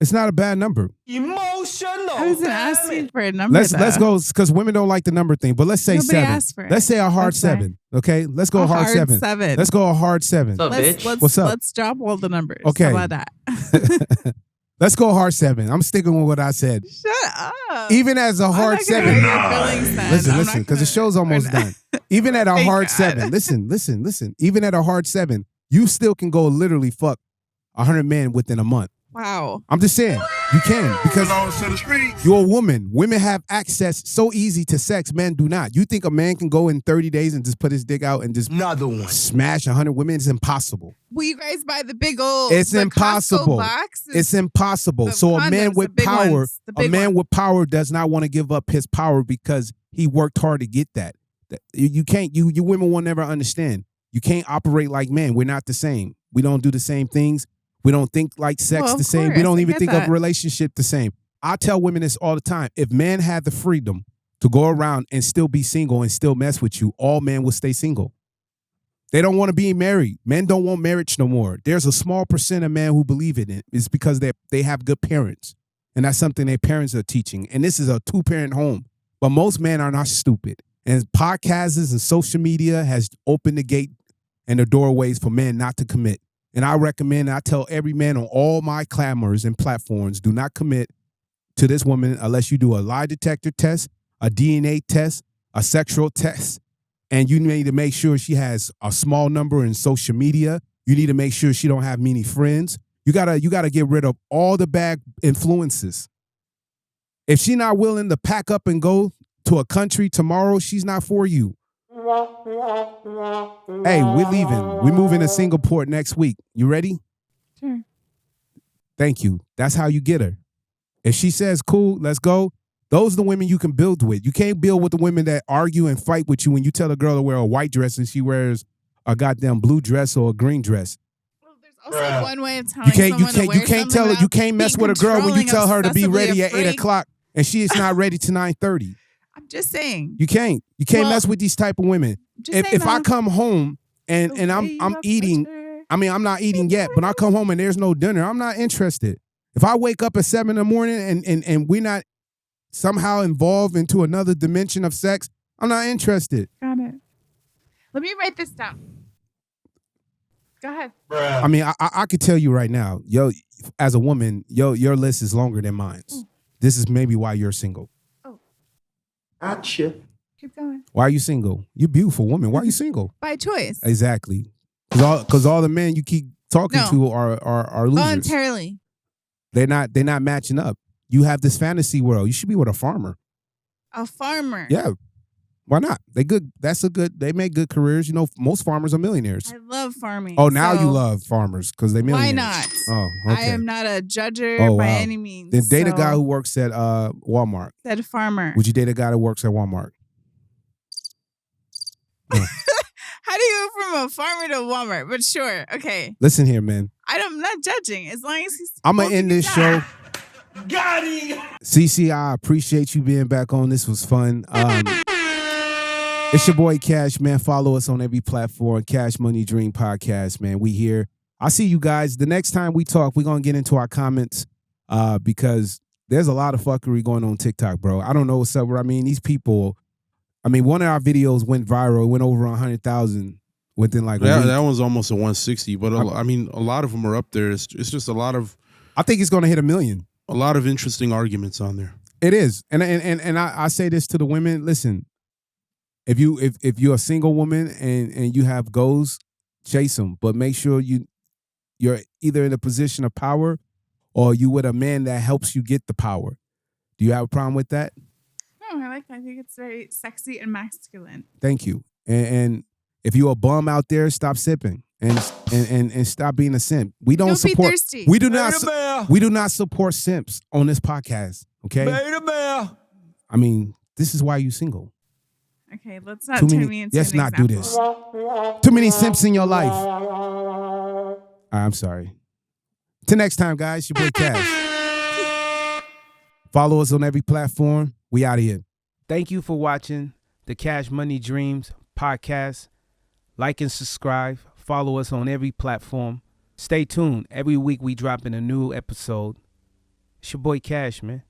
A: It's not a bad number.
E: Emotional.
B: I wasn't asking for a number.
A: Let's go, because women don't like the number thing. But let's say
B: Nobody
A: 7.
B: asked for it.
A: Let's say a hard
B: That's fine.
A: 7. Okay, let's go
B: A
A: hard
B: hard
A: 7.
B: 7.
A: Let's go a hard 7. What's up?
B: Let's drop all the numbers.
A: Okay.
B: How about that?
A: Let's go hard 7. I'm sticking with what I said.
B: Shut up.
A: Even as a hard
B: I'm not gonna
A: 7.
B: hurt your feelings then. I'm
A: Listen,
B: not
A: because the
B: gonna-
A: show's almost done. Even at a
B: Thank
A: hard
B: God.
A: 7, listen. Even at a hard 7, you still can go literally fuck 100 men within a month.
B: Wow.
A: I'm just saying, you can, because
F: Belongs to the streets.
A: you're a woman. Women have access so easy to sex. Men do not. You think a man can go in 30 days and just put his dick out and just
E: Another one.
A: smash 100 women? It's impossible.
B: Will you guys buy the big old?
A: It's
B: the
A: impossible.
B: Costco box?
A: It's impossible.
B: The
A: So a man
B: condoms,
A: with
B: the big
A: power,
B: ones, the big
A: with
B: ones.
A: power does not want to give up his power because he worked hard to get that. You can't. You women will never understand. You can't operate like men. We're not the same. We don't do the same things. We don't think like sex the same. We don't even think of relationship the same. I tell women this all the time. If men had the freedom to go around and still be single and still mess with you, all men will stay single. They don't want to be married. Men don't want marriage no more. There's a small percent of men who believe in it. It's because they have good parents. And that's something their parents are teaching. And this is a 2-parent home. But most men are not stupid. And podcasts and social media has opened the gate and the doorways for men not to commit. And I recommend, I tell every man on all my clamors and platforms, do not commit to this woman unless you do a lie detector test, a DNA test, a sexual test. And you need to make sure she has a small number in social media. You need to make sure she don't have many friends. You gotta get rid of all the bad influences. If she's not willing to pack up and go to a country tomorrow, she's not for you. Hey, we're leaving. We're moving to Singapore next week. You ready?
B: Sure.
A: Thank you. That's how you get her. If she says, cool, let's go, those are the women you can build with. You can't build with the women that argue and fight with you when you tell a girl to wear a white dress and she wears a goddamn blue dress or a green dress.
B: Well, there's also one way of telling someone to wear something
A: you can't mess with a girl when you tell her to be ready at 8 o'clock and she is not ready to 9:30.
B: I'm just saying.
A: You can't mess with these type of women. If I come home and I'm eating, I mean, I'm not eating yet, but I come home and there's no dinner, I'm not interested. If I wake up at 7 in the morning and we're not somehow involved into another dimension of sex, I'm not interested.
B: Got it. Let me write this down. Go ahead.
A: I mean, I could tell you right now, yo, as a woman, your list is longer than mine. This is maybe why you're single.
E: Gotcha.
B: Keep going.
A: Why are you single? You're a beautiful woman. Why are you single?
B: By choice.
A: Exactly. Because all the men you keep talking to are losers.
B: Voluntarily.
A: They're not matching up. You have this fantasy world. You should be with a farmer.
B: A farmer.
A: Yeah. Why not? They make good careers. You know, most farmers are millionaires.
B: I love farming.
A: Oh, now you love farmers because they're millionaires.
B: Why not?
A: Oh, okay.
B: I am not a judger by any means.
A: Then date a guy who works at Walmart.
B: Said a farmer.
A: Would you date a guy that works at Walmart? No.
B: How do you go from a farmer to Walmart? But sure, okay.
A: Listen here, man.
B: I'm not judging. As long as he's
A: I'm going to end this show.
E: Got him.
A: CC, I appreciate you being back on. This was fun. It's your boy Kash, man. Follow us on every platform. Cash Money Dream Podcast, man. We here. I'll see you guys. The next time we talk, we're going to get into our comments because there's a lot of fuckery going on TikTok, bro. I don't know what's up. I mean, these people, one of our videos went viral. It went over 100,000 within like a week.
C: That one's almost a 160, but a lot of them are up there. It's just a lot of...
A: I think it's going to hit 1 million.
C: A lot of interesting arguments on there.
A: It is. And I say this to the women. Listen, if you're a single woman and you have goals, chase them. But make sure you're either in a position of power or you with a man that helps you get the power. Do you have a problem with that?
B: No, I like that. I think it's very sexy and masculine.
A: Thank you. And if you're a bum out there, stop sipping and stop being a simp. We don't support.
B: Be thirsty.
A: We do not support simps on this podcast. Okay. I mean, this is why you single.
B: Okay, let's not turn me into
A: Let's
B: an
A: not
B: example.
A: do this. Too many simps in your life. I'm sorry. Till next time, guys. Your boy Kash. Follow us on every platform. We out of here. Thank you for watching the Cash Money Dreams Podcast. Like and subscribe. Follow us on every platform. Stay tuned. Every week we drop in a new episode. It's your boy Kash, man.